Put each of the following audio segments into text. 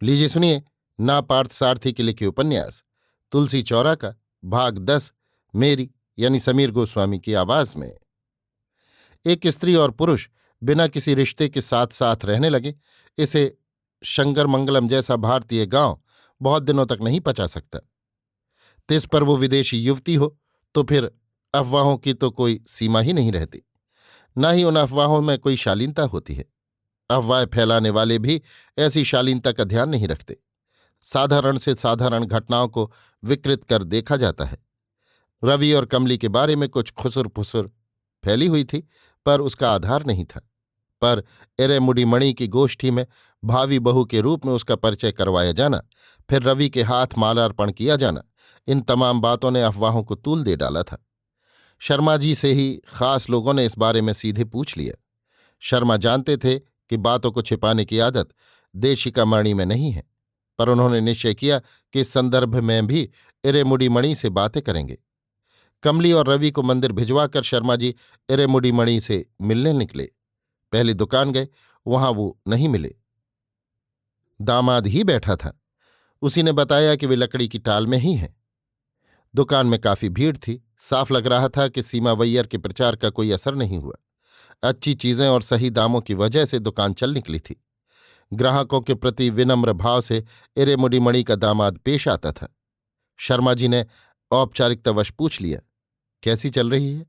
लीजिए सुनिए ना पार्थसारथी के लिखे उपन्यास तुलसी चौरा का भाग 10 मेरी यानी समीर गोस्वामी की आवाज में। एक स्त्री और पुरुष बिना किसी रिश्ते के साथ साथ रहने लगे, इसे शंकर मंगलम जैसा भारतीय गांव बहुत दिनों तक नहीं पचा सकता। तिस पर वो विदेशी युवती हो तो फिर अफवाहों की तो कोई सीमा ही नहीं रहती। न ही उन अफवाहों में कोई शालीनता होती है। अफवाह फैलाने वाले भी ऐसी शालीनता का ध्यान नहीं रखते। साधारण से साधारण घटनाओं को विकृत कर देखा जाता है। रवि और कमली के बारे में कुछ खुसुर फुसुर फैली हुई थी, पर उसका आधार नहीं था। पर एरेमुडी मणि की गोष्ठी में भावी बहू के रूप में उसका परिचय करवाया जाना, फिर रवि के हाथ मालार्पण किया जाना, इन तमाम बातों ने अफवाहों को तूल दे डाला था। शर्मा जी से ही खास लोगों ने इस बारे में सीधे पूछ लिया। शर्मा जानते थे कि बातों को छिपाने की आदत देशिका मणि में नहीं है, पर उन्होंने निश्चय किया कि इस संदर्भ में भी इरेमुडी मणि से बातें करेंगे। कमली और रवि को मंदिर भिजवाकर शर्मा जी इरेमुडी मणि से मिलने निकले। पहली दुकान गए, वहां वो नहीं मिले। दामाद ही बैठा था। उसी ने बताया कि वे लकड़ी की टाल में ही हैं। दुकान में काफी भीड़ थी। साफ लग रहा था कि सीमा वैयर के प्रचार का कोई असर नहीं हुआ। अच्छी चीजें और सही दामों की वजह से दुकान चल निकली थी। ग्राहकों के प्रति विनम्र भाव से इरेमुडी मणि का दामाद पेश आता था। शर्मा जी ने औपचारिकतावश पूछ लिया, कैसी चल रही है?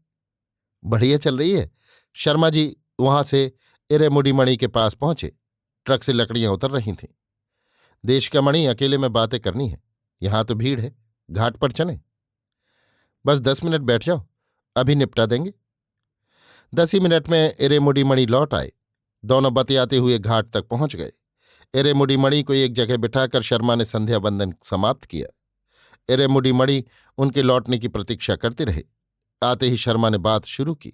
बढ़िया चल रही है। शर्मा जी वहां से इरेमुडी मणि के पास पहुंचे। ट्रक से लकड़ियां उतर रही थीं। देश का मणि, अकेले में बातें करनी है। यहां तो भीड़ है, घाट पर चलें। बस 10 मिनट बैठ जाओ, अभी निपटा देंगे। 10 ही मिनट में इरेमुडी मणि लौट आए। दोनों बतियाते हुए घाट तक पहुंच गए। इरेमुडी मणि को एक जगह बिठाकर शर्मा ने संध्या वंदन समाप्त किया। इरेमुडी मणि उनके लौटने की प्रतीक्षा करते रहे। आते ही शर्मा ने बात शुरू की।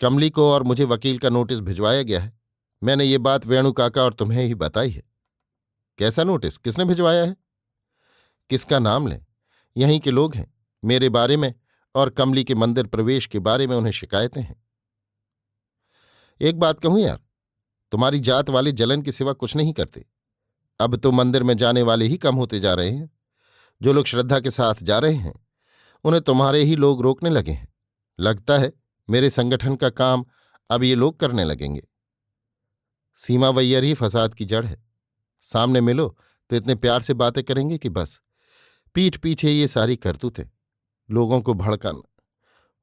कमली को और मुझे वकील का नोटिस भिजवाया गया है। मैंने ये बात वेणु काका और तुम्हें ही बताई है। कैसा नोटिस? किसने भिजवाया है? किसका नाम लें? यहीं के लोग हैं। मेरे बारे में और कमली के मंदिर प्रवेश के बारे में उन्हें शिकायतें हैं। एक बात कहूं यार, तुम्हारी जात वाले जलन के सिवा कुछ नहीं करते। अब तो मंदिर में जाने वाले ही कम होते जा रहे हैं। जो लोग श्रद्धा के साथ जा रहे हैं उन्हें तुम्हारे ही लोग रोकने लगे हैं। लगता है मेरे संगठन का काम अब ये लोग करने लगेंगे। सीमा वैयर ही फसाद की जड़ है। सामने मिलो तो इतने प्यार से बातें करेंगे कि बस। पीठ पीछे ये सारी करतूतें, लोगों को भड़काना।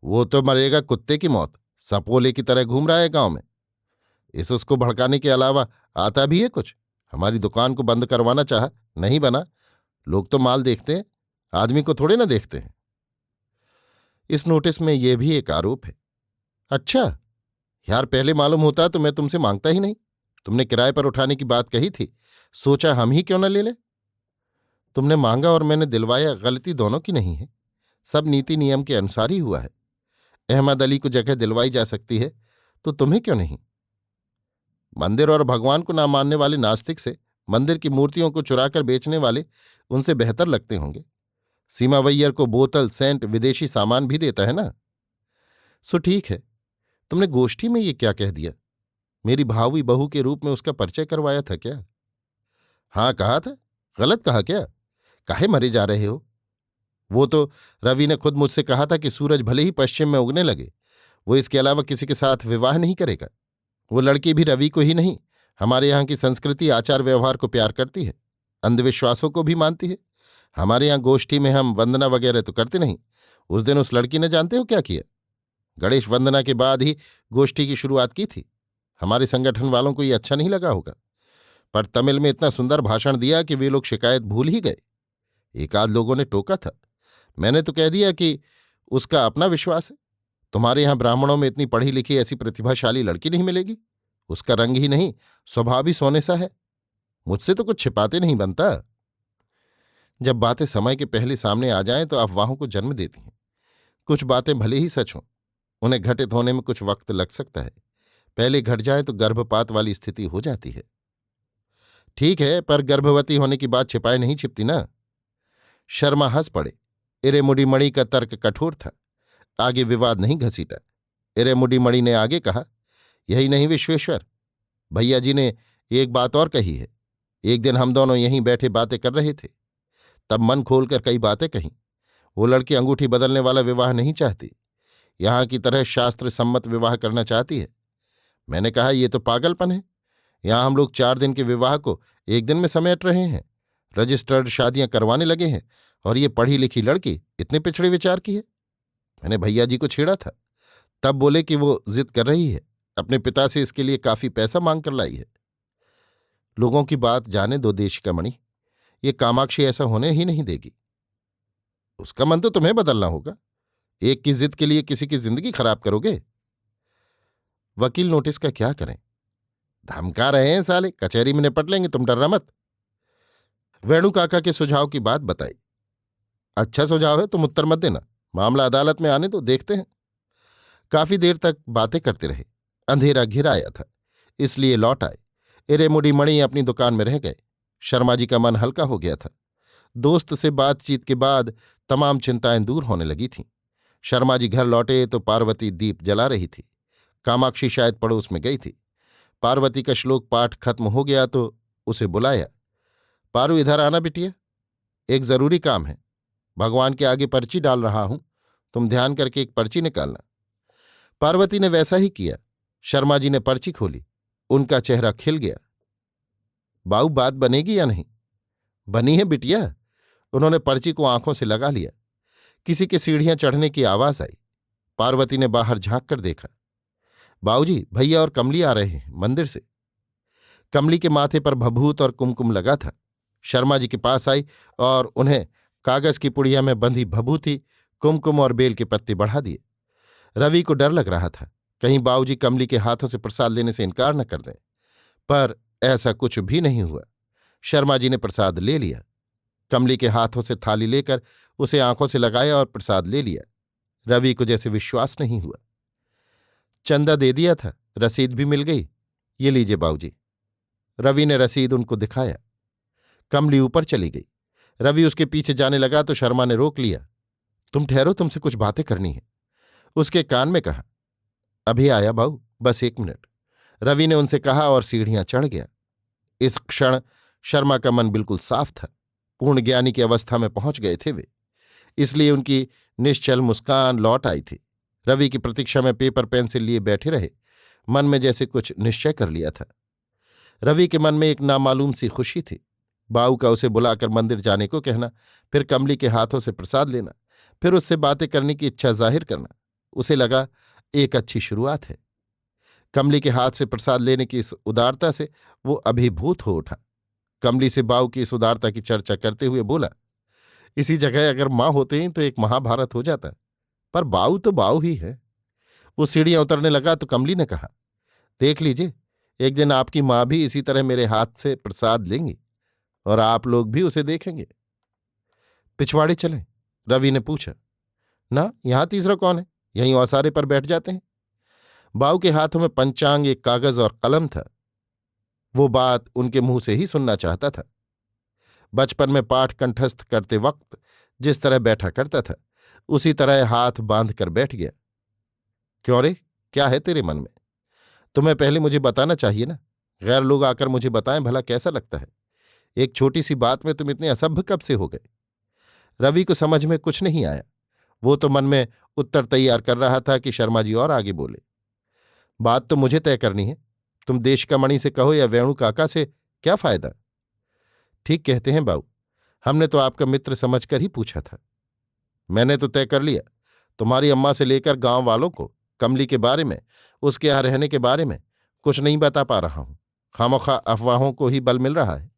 वो तो मरेगा कुत्ते की मौत, सपोले की तरह घूम रहा है गांव में। इस उसको भड़काने के अलावा आता भी है कुछ? हमारी दुकान को बंद करवाना चाहा, नहीं बना। लोग तो माल देखते हैं, आदमी को थोड़े ना देखते हैं। इस नोटिस में यह भी एक आरोप है। अच्छा यार, पहले मालूम होता तो मैं तुमसे मांगता ही नहीं। तुमने किराए पर उठाने की बात कही थी, सोचा हम ही क्यों न ले लें। तुमने मांगा और मैंने दिलवाया, गलती दोनों की नहीं है। सब नीति नियम के अनुसार ही हुआ है। अहमद अली को जगह दिलवाई जा सकती है तो तुम्हें क्यों नहीं? मंदिर और भगवान को ना मानने वाले नास्तिक से मंदिर की मूर्तियों को चुराकर बेचने वाले उनसे बेहतर लगते होंगे। सीमा वैयर को बोतल, सेंट, विदेशी सामान भी देता है ना। सो ठीक है। तुमने गोष्ठी में ये क्या कह दिया? मेरी भावी बहू के रूप में उसका परिचय करवाया था क्या? हाँ कहा था। गलत कहा क्या? काहे मरे जा रहे हो? वो तो रवि ने खुद मुझसे कहा था कि सूरज भले ही पश्चिम में उगने लगे, वो इसके अलावा किसी के साथ विवाह नहीं करेगा। वो लड़की भी रवि को ही नहीं, हमारे यहाँ की संस्कृति, आचार व्यवहार को प्यार करती है, अंधविश्वासों को भी मानती है। हमारे यहाँ गोष्ठी में हम वंदना वगैरह तो करते नहीं। उस दिन उस लड़की ने जानते हो क्या किया? गणेश वंदना के बाद ही गोष्ठी की शुरुआत की थी। हमारे संगठन वालों को ये अच्छा नहीं लगा होगा, पर तमिल में इतना सुंदर भाषण दिया कि वे लोग शिकायत भूल ही गए। एक आध लोगों ने टोका था। मैंने तो कह दिया कि उसका अपना विश्वास है। तुम्हारे यहां ब्राह्मणों में इतनी पढ़ी लिखी ऐसी प्रतिभाशाली लड़की नहीं मिलेगी। उसका रंग ही नहीं, स्वभाव भी सोने सा है। मुझसे तो कुछ छिपाते नहीं बनता। जब बातें समय के पहले सामने आ जाएं तो अफवाहों को जन्म देती हैं। कुछ बातें भले ही सच हों, उन्हें घटित होने में कुछ वक्त लग सकता है। पहले घट जाए तो गर्भपात वाली स्थिति हो जाती है। ठीक है, पर गर्भवती होने की बात छिपाए नहीं छिपती ना। शर्मा हंस पड़े। इरेमुडी मणि का तर्क कठोर था, आगे विवाद नहीं घसीटा। इरेमुडी मणि ने आगे कहा, यही नहीं विश्वेश्वर, भैया जी ने एक बात और कही है। एक दिन हम दोनों यहीं बैठे बातें कर रहे थे, तब मन खोलकर कई बातें कहीं। वो लड़की अंगूठी बदलने वाला विवाह नहीं चाहती, यहां की तरह शास्त्र सम्मत विवाह करना चाहती है। मैंने कहा, ये तो पागलपन है। यहां हम लोग 4 दिन के विवाह को एक दिन में समेट रहे हैं, रजिस्टर्ड शादियां करवाने लगे हैं, और ये पढ़ी लिखी लड़की इतने पिछड़े विचार की है। मैंने भैया जी को छेड़ा था, तब बोले कि वो जिद कर रही है, अपने पिता से इसके लिए काफी पैसा मांग कर लाई है। लोगों की बात जाने दो देशिका मणि, ये कामाक्षी ऐसा होने ही नहीं देगी। उसका मन तो तुम्हें बदलना होगा, एक की जिद के लिए किसी की जिंदगी खराब करोगे। वकील नोटिस का क्या करें, धमका रहे हैं साले, कचहरी में निपट लेंगे, तुम डरना मत। वेणु काका के सुझाव की बात बताई। अच्छा सुझाव है, तुम उत्तर मत देना, मामला अदालत में आने दो, देखते हैं। काफी देर तक बातें करते रहे। अंधेरा घिर आया था, इसलिए लौट आए। इरेमुडी मणि अपनी दुकान में रह गए। शर्मा जी का मन हल्का हो गया था। दोस्त से बातचीत के बाद तमाम चिंताएं दूर होने लगी थीं। शर्मा जी घर लौटे तो पार्वती दीप जला रही थी। कामाक्षी शायद पड़ोस में गई थी। पार्वती का श्लोक पाठ खत्म हो गया तो उसे बुलाया। पारू, इधर आना बिटिया, एक जरूरी काम है। भगवान के आगे पर्ची डाल रहा हूं, तुम ध्यान करके एक पर्ची निकालना। पार्वती ने वैसा ही किया। शर्मा जी ने पर्ची खोली, उनका चेहरा खिल गया। बाऊ, बात बनेगी या नहीं? बनी है बिटिया। उन्होंने पर्ची को आंखों से लगा लिया। किसी के सीढ़ियां चढ़ने की आवाज आई। पार्वती ने बाहर झांक कर देखा। बाऊजी, भैया और कमली आ रहे हैं मंदिर से। कमली के माथे पर भभूत और कुमकुम लगा था। शर्मा जी के पास आई और उन्हें कागज की पुड़िया में बंधी भभूति, कुमकुम और बेल के पत्ते बढ़ा दिए। रवि को डर लग रहा था, कहीं बाऊजी कमली के हाथों से प्रसाद लेने से इनकार न कर दें, पर ऐसा कुछ भी नहीं हुआ। शर्मा जी ने प्रसाद ले लिया। कमली के हाथों से थाली लेकर उसे आंखों से लगाया और प्रसाद ले लिया। रवि को जैसे विश्वास नहीं हुआ। चंदा दे दिया था, रसीद भी मिल गई। ये लीजिए बाऊजी। रवि ने रसीद उनको दिखाया। कमली ऊपर चली गई। रवि उसके पीछे जाने लगा तो शर्मा ने रोक लिया। तुम ठहरो, तुमसे कुछ बातें करनी है। उसके कान में कहा। अभी आया बाऊ, बस 1 मिनट, रवि ने उनसे कहा और सीढ़ियां चढ़ गया। इस क्षण शर्मा का मन बिल्कुल साफ था। पूर्ण ज्ञानी की अवस्था में पहुंच गए थे वे, इसलिए उनकी निश्चल मुस्कान लौट आई थी। रवि की प्रतीक्षा में पेपर पेंसिल लिए बैठे रहे, मन में जैसे कुछ निश्चय कर लिया था। रवि के मन में एक नामालूम सी खुशी थी। बाऊ का उसे बुलाकर मंदिर जाने को कहना, फिर कमली के हाथों से प्रसाद लेना, फिर उससे बातें करने की इच्छा जाहिर करना, उसे लगा एक अच्छी शुरुआत है। कमली के हाथ से प्रसाद लेने की इस उदारता से वो अभिभूत हो उठा। कमली से बाऊ की इस उदारता की चर्चा करते हुए बोला, इसी जगह अगर माँ होते ही तो एक महाभारत हो जाता, पर बाऊ तो बाऊ ही है। वो सीढ़ियां उतरने लगा तो कमली ने कहा, देख लीजिए, एक दिन आपकी माँ भी इसी तरह मेरे हाथ से प्रसाद लेंगी और आप लोग भी उसे देखेंगे। पिछवाड़े चलें? रवि ने पूछा। ना, यहां तीसरा कौन है, यहीं औसारे पर बैठ जाते हैं। बाऊ के हाथों में पंचांग, एक कागज और कलम था। वो बात उनके मुंह से ही सुनना चाहता था। बचपन में पाठ कंठस्थ करते वक्त जिस तरह बैठा करता था, उसी तरह हाथ बांध कर बैठ गया। क्यों रे, क्या है तेरे मन में? तुम्हें पहले मुझे बताना चाहिए ना, गैर लोग आकर मुझे बताएं भला कैसा लगता है। एक छोटी सी बात में तुम इतने असभ्य कब से हो गए? रवि को समझ में कुछ नहीं आया। वो तो मन में उत्तर तैयार कर रहा था कि शर्मा जी और आगे बोले। बात तो मुझे तय करनी है, तुम देशिका मणि से कहो या वेणु काका से, क्या फायदा? ठीक कहते हैं बाऊ, हमने तो आपका मित्र समझकर ही पूछा था। मैंने तो तय कर लिया, तुम्हारी अम्मा से लेकर गांव वालों को कमली के बारे में, उसके यहां रहने के बारे में कुछ नहीं बता पा रहा हूं। खामोखा अफवाहों को ही बल मिल रहा है।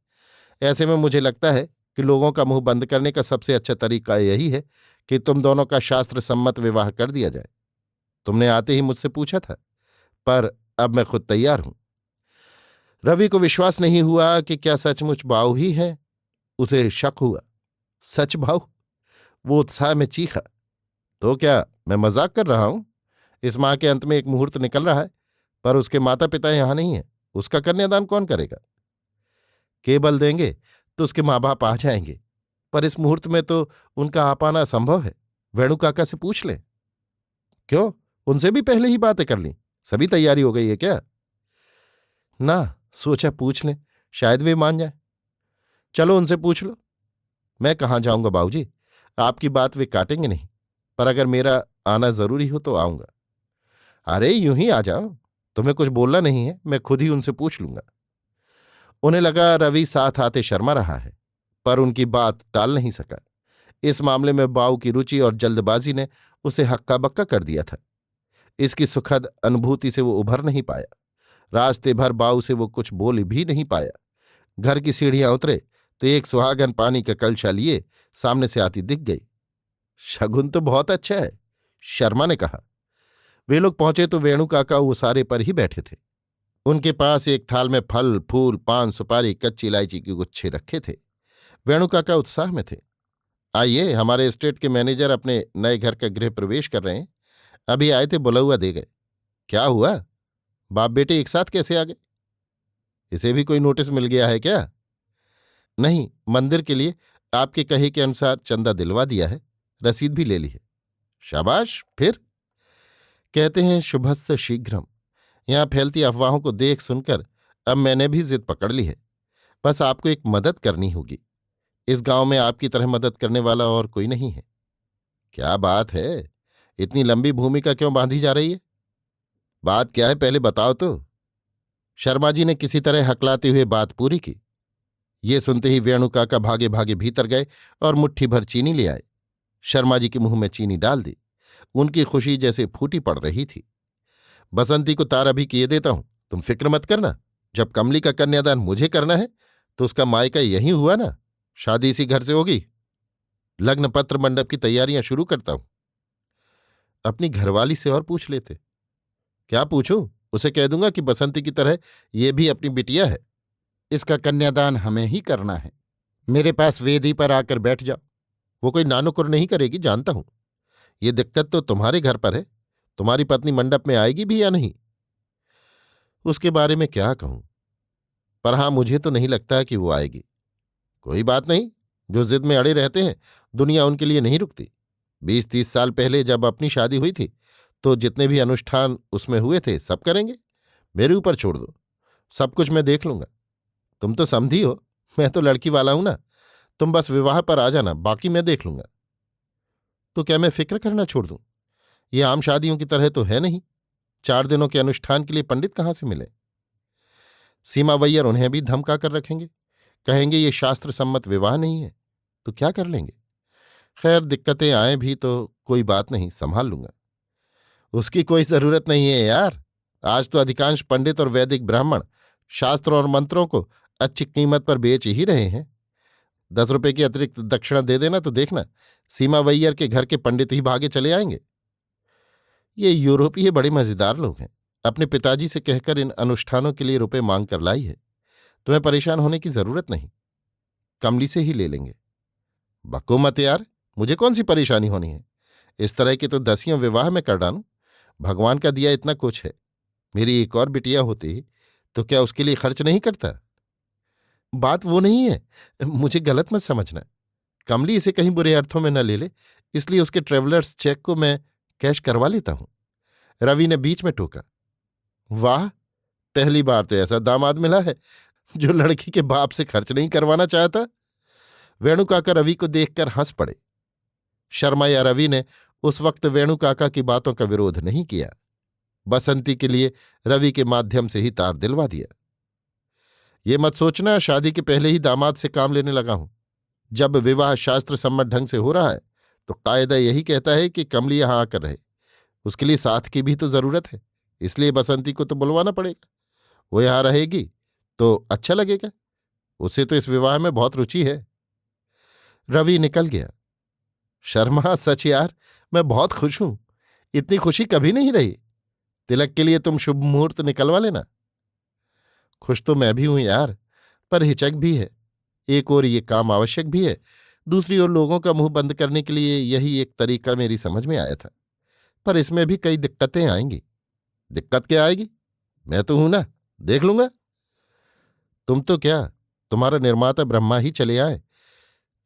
ऐसे में मुझे लगता है कि लोगों का मुंह बंद करने का सबसे अच्छा तरीका यही है कि तुम दोनों का शास्त्र सम्मत विवाह कर दिया जाए। तुमने आते ही मुझसे पूछा था, पर अब मैं खुद तैयार हूं। रवि को विश्वास नहीं हुआ कि क्या सचमुच बाऊ ही है। उसे शक हुआ, सच बाऊ? वो उत्साह में चीखा, तो क्या मैं मजाक कर रहा हूं? इस माह के अंत में एक मुहूर्त निकल रहा है, पर उसके माता पिता यहां नहीं है, उसका कन्यादान कौन करेगा? केबल देंगे तो उसके माँ बाप आ जाएंगे, पर इस मुहूर्त में तो उनका आ पाना असंभव है। वेणु काका से पूछ लें। क्यों, उनसे भी पहले ही बातें कर ली, सभी तैयारी हो गई है क्या? ना, सोचा पूछ लें, शायद वे मान जाए। चलो उनसे पूछ लो। मैं कहाँ जाऊंगा बाबूजी, आपकी बात वे काटेंगे नहीं, पर अगर मेरा आना जरूरी हो तो आऊंगा। अरे यूं ही आ जाओ, तुम्हें कुछ बोलना नहीं है, मैं खुद ही उनसे पूछ लूंगा। उन्हें लगा रवि साथ आते शर्मा रहा है, पर उनकी बात टाल नहीं सका। इस मामले में बाऊ की रुचि और जल्दबाजी ने उसे हक्का बक्का कर दिया था। इसकी सुखद अनुभूति से वो उभर नहीं पाया। रास्ते भर बाऊ से वो कुछ बोल भी नहीं पाया। घर की सीढ़ियां उतरे तो एक सुहागन पानी का कलशा लिए सामने से आती दिख गई। शगुन तो बहुत अच्छा है, शर्मा ने कहा। वे लोग पहुंचे तो वेणु काका वो सारे पर ही बैठे थे। उनके पास एक थाल में फल फूल पान सुपारी कच्ची इलायची के गुच्छे रखे थे। वेणु काका उत्साह में थे। आइए, हमारे एस्टेट के मैनेजर अपने नए घर का गृह प्रवेश कर रहे हैं, अभी आए थे, बुलौआ दे गए। क्या हुआ, बाप बेटे एक साथ कैसे आ गए? इसे भी कोई नोटिस मिल गया है क्या? नहीं, मंदिर के लिए आपके कहे के अनुसार चंदा दिलवा दिया है, रसीद भी ले ली है। शाबाश, फिर? कहते हैं शुभस्य शीघ्रम। यहां फैलती अफवाहों को देख सुनकर अब मैंने भी जिद पकड़ ली है। बस आपको एक मदद करनी होगी। इस गांव में आपकी तरह मदद करने वाला और कोई नहीं है। क्या बात है, इतनी लंबी भूमिका क्यों बांधी जा रही है? बात क्या है, पहले बताओ तो। शर्मा जी ने किसी तरह हकलाते हुए बात पूरी की। ये सुनते ही वेणु काका भागे भागे भीतर गए और मुट्ठी भर चीनी ले आए। शर्मा जी के मुंह में चीनी डाल दी। उनकी खुशी जैसे फूटी पड़ रही थी। बसंती को तारा भी किए देता हूं, तुम फिक्र मत करना। जब कमली का कन्यादान मुझे करना है तो उसका मायका यही हुआ ना, शादी इसी घर से होगी। लग्न पत्र मंडप की तैयारियां शुरू करता हूं। अपनी घरवाली से और पूछ लेते। क्या पूछूं? उसे कह दूंगा कि बसंती की तरह ये भी अपनी बिटिया है, इसका कन्यादान हमें ही करना है। मेरे पास वेदी पर आकर बैठ जाओ। वो कोई नानुकुर नहीं करेगी, जानता हूं। ये दिक्कत तो तुम्हारे घर पर है। तुम्हारी पत्नी मंडप में आएगी भी या नहीं, उसके बारे में क्या कहूं, पर हां, मुझे तो नहीं लगता कि वो आएगी। कोई बात नहीं, जो जिद में अड़े रहते हैं दुनिया उनके लिए नहीं रुकती। 20-30 साल पहले जब अपनी शादी हुई थी तो जितने भी अनुष्ठान उसमें हुए थे सब करेंगे। मेरे ऊपर छोड़ दो, सब कुछ मैं देख लूंगा। तुम तो समझी हो, मैं तो लड़की वाला हूं ना। तुम बस विवाह पर आ जाना, बाकी मैं देख लूंगा। तो क्या मैं फिक्र करना छोड़ दूं? ये आम शादियों की तरह तो है नहीं। 4 दिनों के अनुष्ठान के लिए पंडित कहाँ से मिले? सीमावैयर उन्हें भी धमका कर रखेंगे, कहेंगे ये शास्त्र सम्मत विवाह नहीं है। तो क्या कर लेंगे? खैर, दिक्कतें आए भी तो कोई बात नहीं, संभाल लूंगा। उसकी कोई जरूरत नहीं है यार। आज तो अधिकांश पंडित और वैदिक ब्राह्मण शास्त्र और मंत्रों को अच्छी कीमत पर बेच ही रहे हैं। 10 रुपए की अतिरिक्त दक्षिणा दे देना तो देखना, सीमावैयर के घर के पंडित ही भागे चले आएंगे। ये यूरोपीय बड़े मजेदार लोग हैं। अपने पिताजी से कहकर इन अनुष्ठानों के लिए रुपए मांग कर लाई है। तुम्हें परेशान होने की जरूरत नहीं, कमली से ही ले लेंगे। बको मत यार, मुझे कौन सी परेशानी होनी है? इस तरह के तो 10 विवाह में कर डालूं। भगवान का दिया इतना कुछ है। मेरी एक और बिटिया होती तो क्या उसके लिए खर्च नहीं करता? बात वो नहीं है, मुझे गलत मत समझना। कमली इसे कहीं बुरे अर्थों में न ले ले, इसलिए उसके ट्रेवलर्स चेक को मैं कैश करवा लेता हूं। रवि ने बीच में टोका। वाह, पहली बार तो ऐसा दामाद मिला है जो लड़की के बाप से खर्च नहीं करवाना चाहता। वेणु काका रवि को देखकर हंस पड़े। शर्मा या रवि ने उस वक्त वेणु काका की बातों का विरोध नहीं किया। बसंती के लिए रवि के माध्यम से ही तार दिलवा दिया। ये मत सोचना शादी के पहले ही दामाद से काम लेने लगा हूं। जब विवाह शास्त्र सम्मत ढंग से हो रहा है तो कायदा यही कहता है कि कमली यहां आकर रहे। उसके लिए साथ की भी तो जरूरत है, इसलिए बसंती को तो बुलवाना पड़ेगा। वो यहां रहेगी तो अच्छा लगेगा। उसे तो इस विवाह में बहुत रुचि है। रवि निकल गया। शर्मा, सच यार, मैं बहुत खुश हूं। इतनी खुशी कभी नहीं रही। तिलक के लिए तुम शुभ मुहूर्त निकलवा लेना। खुश तो मैं भी हूं यार, पर हिचक भी है। एक ओर ये काम आवश्यक भी है, दूसरी ओर लोगों का मुंह बंद करने के लिए यही एक तरीका मेरी समझ में आया था। पर इसमें भी कई दिक्कतें आएंगी। दिक्कत क्या आएगी? मैं तो हूं ना, देख लूंगा। तुम तो क्या, तुम्हारा निर्माता ब्रह्मा ही चले आए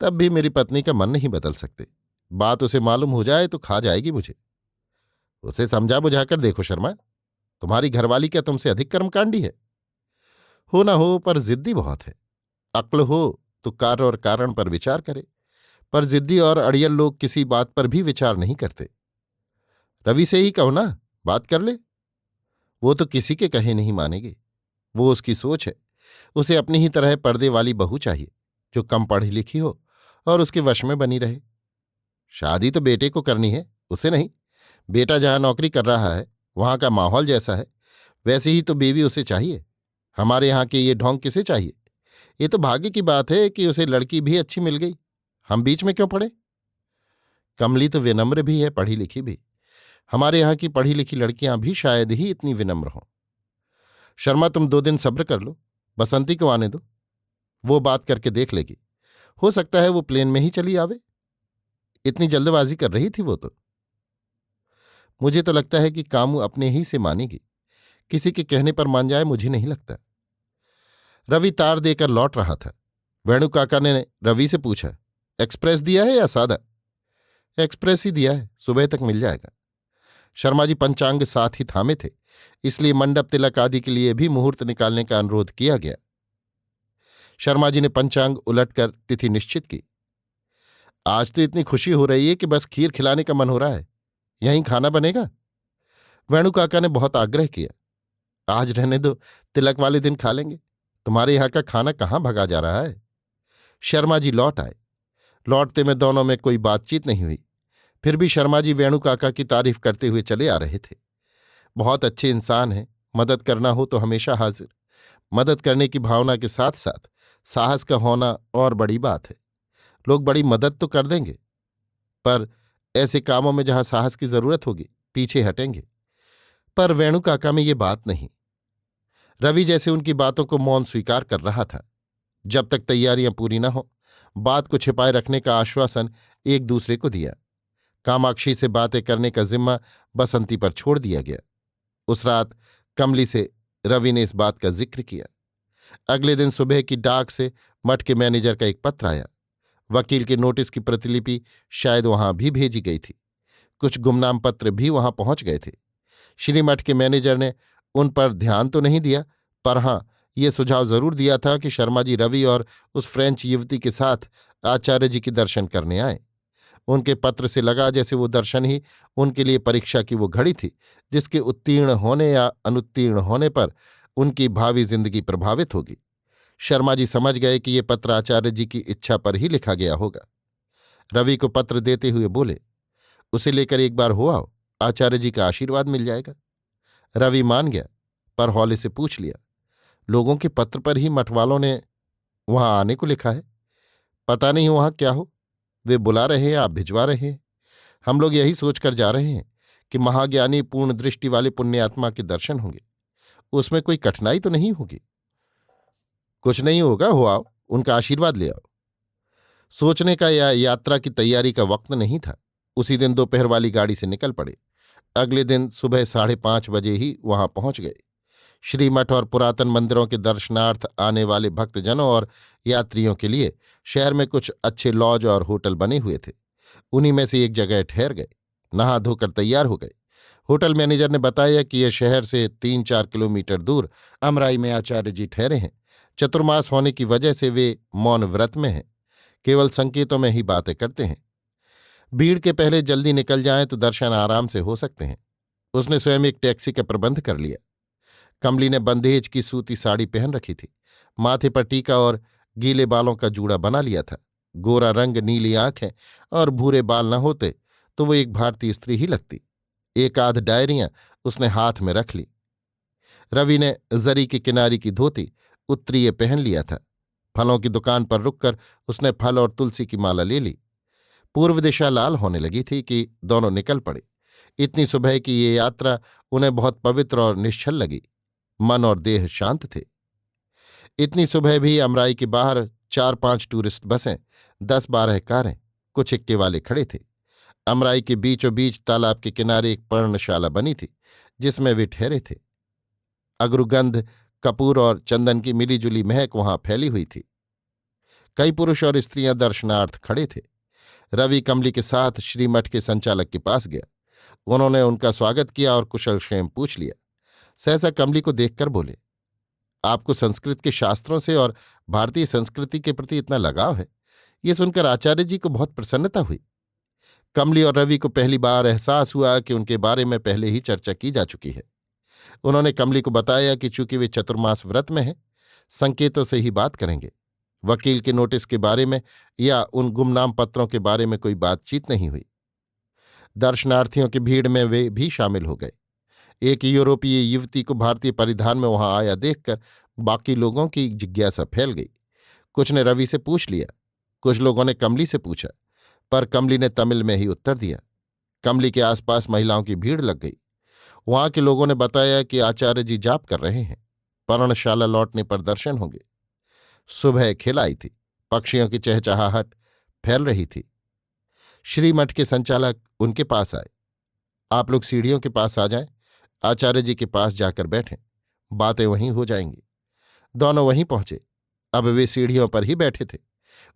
तब भी मेरी पत्नी का मन नहीं बदल सकते। बात उसे मालूम हो जाए तो खा जाएगी मुझे। उसे समझा बुझाकर देखो शर्मा, तुम्हारी घरवाली क्या तुमसे अधिक कर्मकांडी है? हो ना हो, पर जिद्दी बहुत है। अक्ल हो तो कार्य और कारण पर विचार करे। पर जिद्दी और अड़ियल लोग किसी बात पर भी विचार नहीं करते। रवि से ही कहो ना, बात कर ले। वो तो किसी के कहे नहीं मानेगी। वो उसकी सोच है। उसे अपनी ही तरह पर्दे वाली बहू चाहिए, जो कम पढ़ी लिखी हो और उसके वश में बनी रहे। शादी तो बेटे को करनी है, उसे नहीं। बेटा जहां नौकरी कर रहा है वहां का माहौल जैसा है वैसे ही तो बीवी उसे चाहिए। हमारे यहाँ के ये ढोंग किसे चाहिए? ये तो भाग्य की बात है कि उसे लड़की भी अच्छी मिल गई। हम बीच में क्यों पड़े? कमली तो विनम्र भी है, पढ़ी लिखी भी। हमारे यहाँ की पढ़ी लिखी लड़कियां भी शायद ही इतनी विनम्र हों। शर्मा, तुम 2 दिन सब्र कर लो, बसंती को आने दो। वो बात करके देख लेगी। हो सकता है वो प्लेन में ही चली आवे। इतनी जल्दबाजी कर रही थी वो तो। मुझे तो लगता है कि कामू अपने ही से मानेगी। किसी के कहने पर मान जाए मुझे नहीं लगता। रवि तार देकर लौट रहा था। वेणु काका ने रवि से पूछा, एक्सप्रेस दिया है या सादा? एक्सप्रेस ही दिया है, सुबह तक मिल जाएगा। शर्मा जी पंचांग साथ ही थामे थे, इसलिए मंडप तिलक आदि के लिए भी मुहूर्त निकालने का अनुरोध किया गया। शर्मा जी ने पंचांग उलटकर तिथि निश्चित की। आज तो इतनी खुशी हो रही है कि बस खीर खिलाने का मन हो रहा है। यहीं खाना बनेगा? वेणु काका ने बहुत आग्रह किया। आज रहने दो, तिलक वाले दिन खा लेंगे। तुम्हारे यहाँ का खाना कहाँ भगा जा रहा है? शर्मा जी लौट आए। लौटते में दोनों में कोई बातचीत नहीं हुई। फिर भी शर्मा जी वेणु काका की तारीफ करते हुए चले आ रहे थे। बहुत अच्छे इंसान हैं, मदद करना हो तो हमेशा हाजिर। मदद करने की भावना के साथ साथ साहस का होना और बड़ी बात है। लोग बड़ी मदद तो कर देंगे, पर ऐसे कामों में जहां साहस की जरूरत होगी पीछे हटेंगे। पर वेणु काका में ये बात नहीं। रवि जैसे उनकी बातों को मौन स्वीकार कर रहा था। जब तक तैयारियां पूरी न हो बात को छिपाए रखने का आश्वासन एक दूसरे को दिया। कामाक्षी से बातें करने का जिम्मा बसंती पर छोड़ दिया गया। उस रात कमली से रवि ने इस बात का जिक्र किया। अगले दिन सुबह की डाक से मठ के मैनेजर का एक पत्र आया। वकील के नोटिस की प्रतिलिपि शायद वहां भी भेजी गई थी। कुछ गुमनाम पत्र भी वहां पहुंच गए थे। श्री मठ के मैनेजर ने उन पर ध्यान तो नहीं दिया, पर हां ये सुझाव जरूर दिया था कि शर्मा जी रवि और उस फ्रेंच युवती के साथ आचार्य जी के दर्शन करने आए। उनके पत्र से लगा जैसे वो दर्शन ही उनके लिए परीक्षा की वो घड़ी थी जिसके उत्तीर्ण होने या अनुत्तीर्ण होने पर उनकी भावी जिंदगी प्रभावित होगी। शर्मा जी समझ गए कि ये पत्र आचार्य जी की इच्छा पर ही लिखा गया होगा। रवि को पत्र देते हुए बोले, उसे लेकर एक बार हो आओ, आचार्य जी का आशीर्वाद मिल जाएगा। रवि मान गया, पर हौले से पूछ लिया, लोगों के पत्र पर ही मठवालों ने वहां आने को लिखा है? पता नहीं वहां क्या हो, वे बुला रहे हैं, आप भिजवा रहे हैं। हम लोग यही सोचकर जा रहे हैं कि महाज्ञानी पूर्ण दृष्टि वाले पुण्यात्मा के दर्शन होंगे। उसमें कोई कठिनाई तो नहीं होगी? कुछ नहीं होगा, हो आओ, उनका आशीर्वाद ले आओ। सोचने का या यात्रा की तैयारी का वक्त नहीं था। उसी दिन दोपहर वाली गाड़ी से निकल पड़े। अगले दिन सुबह 5:30 बजे ही वहां पहुंच गए। श्रीमठ और पुरातन मंदिरों के दर्शनार्थ आने वाले भक्तजनों और यात्रियों के लिए शहर में कुछ अच्छे लॉज और होटल बने हुए थे। उन्हीं में से एक जगह ठहर गए। नहा धोकर तैयार हो गए। होटल मैनेजर ने बताया कि यह शहर से 3-4 किलोमीटर दूर अमराई में आचार्य जी ठहरे हैं। चतुर्मास होने की वजह से वे मौन व्रत में हैं, केवल संकेतों में ही बातें करते हैं। भीड़ के पहले जल्दी निकल जाएं तो दर्शन आराम से हो सकते हैं। उसने स्वयं एक टैक्सी का प्रबंध कर लिया। कमली ने बंदेज की सूती साड़ी पहन रखी थी। माथे पर टीका और गीले बालों का जूड़ा बना लिया था। गोरा रंग, नीली आंखें और भूरे बाल न होते तो वो एक भारतीय स्त्री ही लगती। एक आध डायरियां उसने हाथ में रख ली। रवि ने जरी की किनारी की धोती उत्तरीय पहन लिया था। फलों की दुकान पर रुककर उसने फल और तुलसी की माला ले ली। पूर्व दिशा लाल होने लगी थी कि दोनों निकल पड़े। इतनी सुबह की ये यात्रा उन्हें बहुत पवित्र और निश्चल लगी। मन और देह शांत थे। इतनी सुबह भी अमराई के बाहर 4-5 टूरिस्ट बसें, 10-12 कारें, कुछ इक्के वाले खड़े थे। अमराई के बीचों बीच तालाब के किनारे एक पर्णशाला बनी थी जिसमें वे ठहरे थे। अगरुगंध, कपूर और चंदन की मिलीजुली महक वहां फैली हुई थी। कई पुरुष और स्त्रियां दर्शनार्थ खड़े थे। रवि कमली के साथ श्रीमठ के संचालक के पास गया। उन्होंने उनका स्वागत किया और कुशल क्षेम पूछ लिया। सहसा कमली को देखकर बोले, आपको संस्कृत के शास्त्रों से और भारतीय संस्कृति के प्रति इतना लगाव है, ये सुनकर आचार्य जी को बहुत प्रसन्नता हुई। कमली और रवि को पहली बार एहसास हुआ कि उनके बारे में पहले ही चर्चा की जा चुकी है। उन्होंने कमली को बताया कि चूंकि वे चतुर्मास व्रत में हैं, संकेतों से ही बात करेंगे। वकील के नोटिस के बारे में या उन गुमनाम पत्रों के बारे में कोई बातचीत नहीं हुई। दर्शनार्थियों की भीड़ में वे भी शामिल हो गए। एक यूरोपीय युवती को भारतीय परिधान में वहां आया देखकर बाकी लोगों की जिज्ञासा फैल गई। कुछ ने रवि से पूछ लिया, कुछ लोगों ने कमली से पूछा, पर कमली ने तमिल में ही उत्तर दिया। कमली के आसपास महिलाओं की भीड़ लग गई। वहां के लोगों ने बताया कि आचार्य जी जाप कर रहे हैं, पर्णशाला लौटने पर दर्शन होंगे। सुबह खिल आई थी, पक्षियों की चहचहाहट फैल रही थी। श्रीमठ के संचालक उनके पास आए। आप लोग सीढ़ियों के पास आ जाएं, आचार्य जी के पास जाकर बैठें, बातें वहीं हो जाएंगी। दोनों वहीं पहुंचे। अब वे सीढ़ियों पर ही बैठे थे।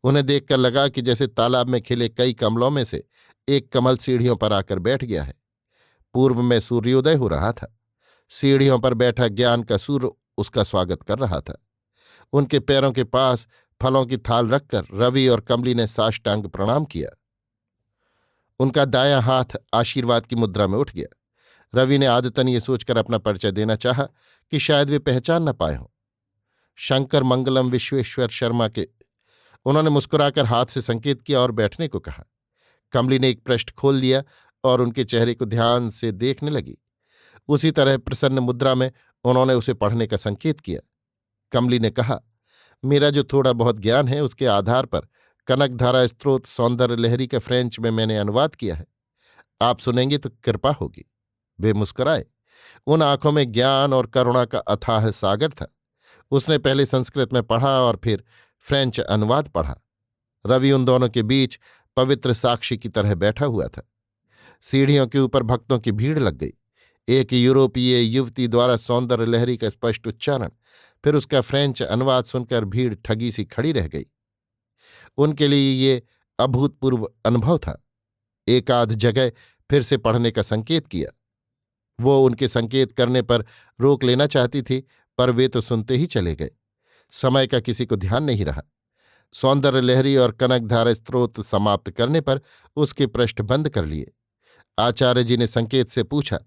उन्हें देखकर लगा कि जैसे तालाब में खिले कई कमलों में से एक कमल सीढ़ियों पर आकर बैठ गया है। पूर्व में सूर्योदय हो रहा था। सीढ़ियों पर बैठा ज्ञान का सूर्य उसका स्वागत कर रहा था। उनके पैरों के पास फलों की थाल रखकर रवि और कमली ने साष्टांग प्रणाम किया। उनका दायां हाथ आशीर्वाद की मुद्रा में उठ गया। रवि ने आदतन ये सोचकर अपना परिचय देना चाहा कि शायद वे पहचान न पाए हों। शंकर मंगलम विश्वेश्वर शर्मा के। उन्होंने मुस्कुराकर हाथ से संकेत किया और बैठने को कहा। कमली ने एक पृष्ठ खोल लिया और उनके चेहरे को ध्यान से देखने लगी। उसी तरह प्रसन्न मुद्रा में उन्होंने उसे पढ़ने का संकेत किया। कमली ने कहा, मेरा जो थोड़ा बहुत ज्ञान है उसके आधार पर कनकधारा स्त्रोत सौंदर्य लहरी का फ्रेंच में मैंने अनुवाद किया है। आप सुनेंगे तो कृपा होगी। वे मुस्कुराए। उन आंखों में ज्ञान और करुणा का अथाह सागर था। उसने पहले संस्कृत में पढ़ा और फिर फ्रेंच अनुवाद पढ़ा। रवि उन दोनों के बीच पवित्र साक्षी की तरह बैठा हुआ था। सीढ़ियों के ऊपर भक्तों की भीड़ लग गई। एक यूरोपीय युवती द्वारा सौंदर्य लहरी का स्पष्ट उच्चारण, फिर उसका फ्रेंच अनुवाद सुनकर भीड़ ठगी सी खड़ी रह गई। उनके लिए ये अभूतपूर्व अनुभव था। एक आध जगह फिर से पढ़ने का संकेत किया। वो उनके संकेत करने पर रोक लेना चाहती थी, पर वे तो सुनते ही चले गए। समय का किसी को ध्यान नहीं रहा। सौंदर्य लहरी और कनकधारा स्त्रोत समाप्त करने पर उसके पृष्ठ बंद कर लिए। आचार्य जी ने संकेत से पूछा,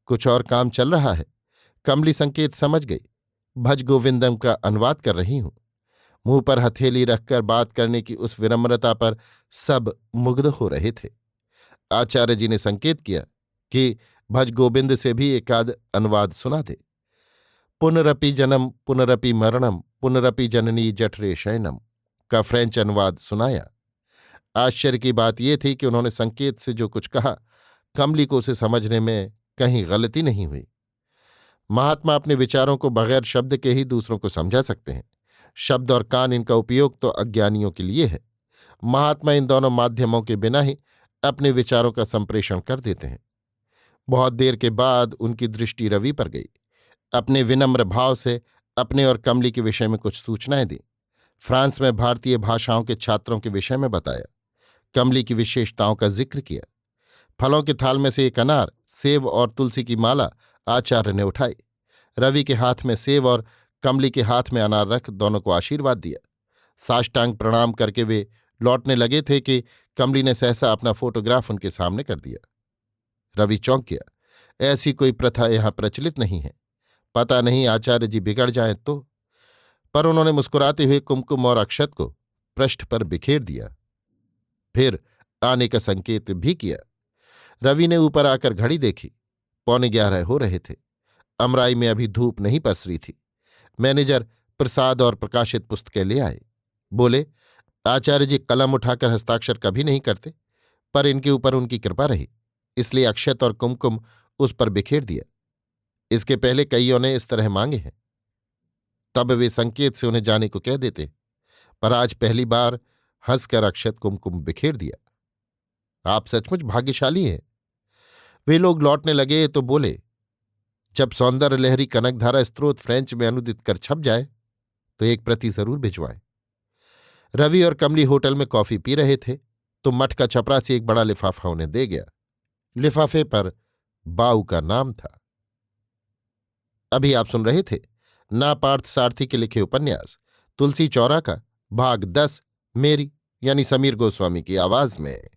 कुछ और काम चल रहा है? कमली संकेत समझ गई। भज गोविंदम का अनुवाद कर रही हूं। मुंह पर हथेली रखकर बात करने की उस विनम्रता पर सब मुग्ध हो रहे थे। आचार्य जी ने संकेत किया कि भज गोविंद से भी एकाध अनुवाद सुना दे। पुनरपि जन्म पुनरपि मरणम पुनरपि जननी जठरे शयनम का फ्रेंच अनुवाद सुनाया। आश्चर्य की बात यह थी कि उन्होंने संकेत से जो कुछ कहा, कमली को उसे समझने में कहीं गलती नहीं हुई। महात्मा अपने विचारों को बगैर शब्द के ही दूसरों को समझा सकते हैं। शब्द और कान, इनका उपयोग तो अज्ञानियों के लिए है। महात्मा इन दोनों माध्यमों के बिना ही अपने विचारों का संप्रेषण कर देते हैं। बहुत देर के बाद उनकी दृष्टि रवि पर गई। अपने विनम्र भाव से अपने और कमली के विषय में कुछ सूचनाएं दी। फ्रांस में भारतीय भाषाओं के छात्रों के विषय में बताया। कमली की विशेषताओं का जिक्र किया। फलों के थाल में से एक अनार, सेब और तुलसी की माला आचार्य ने उठाई। रवि के हाथ में सेब और कमली के हाथ में अनार रख दोनों को आशीर्वाद दिया। साष्टांग प्रणाम करके वे लौटने लगे थे कि कमली ने सहसा अपना फोटोग्राफ उनके सामने कर दिया। रवि चौंक गया। ऐसी कोई प्रथा यहां प्रचलित नहीं है। पता नहीं आचार्य जी बिगड़ जाएं तो। पर उन्होंने मुस्कुराते हुए कुमकुम और अक्षत को पृष्ठ पर बिखेर दिया। फिर आने का संकेत भी किया। रवि ने ऊपर आकर घड़ी देखी। 11:15 हो रहे थे। अमराई में अभी धूप नहीं पसरी थी। मैनेजर प्रसाद और प्रकाशित पुस्तकें ले आए। बोले, आचार्य जी कलम उठाकर हस्ताक्षर कभी नहीं करते, पर इनके ऊपर उनकी कृपा रही, इसलिए अक्षत और कुमकुम उस पर बिखेर दिया। इसके पहले कईयों ने इस तरह मांगे हैं। तब वे संकेत से उन्हें जाने को कह देते, पर आज पहली बार हंसकर अक्षत कुमकुम बिखेर दिया। आप सचमुच भाग्यशाली हैं। वे लोग लौटने लगे तो बोले, जब सौंदर्य लहरी कनकधारा स्त्रोत फ्रेंच में अनुदित कर छप जाए तो एक प्रति जरूर भिजवाएं। रवि और कमली होटल में कॉफी पी रहे थे तो मठ का चपरासी एक बड़ा लिफाफा उन्हें दे गया। लिफाफे पर बाऊ का नाम था। अभी आप सुन रहे थे ना पार्थ सारथी के लिखे उपन्यास तुलसी चौरा का भाग 10 मेरी यानी समीर गोस्वामी की आवाज में।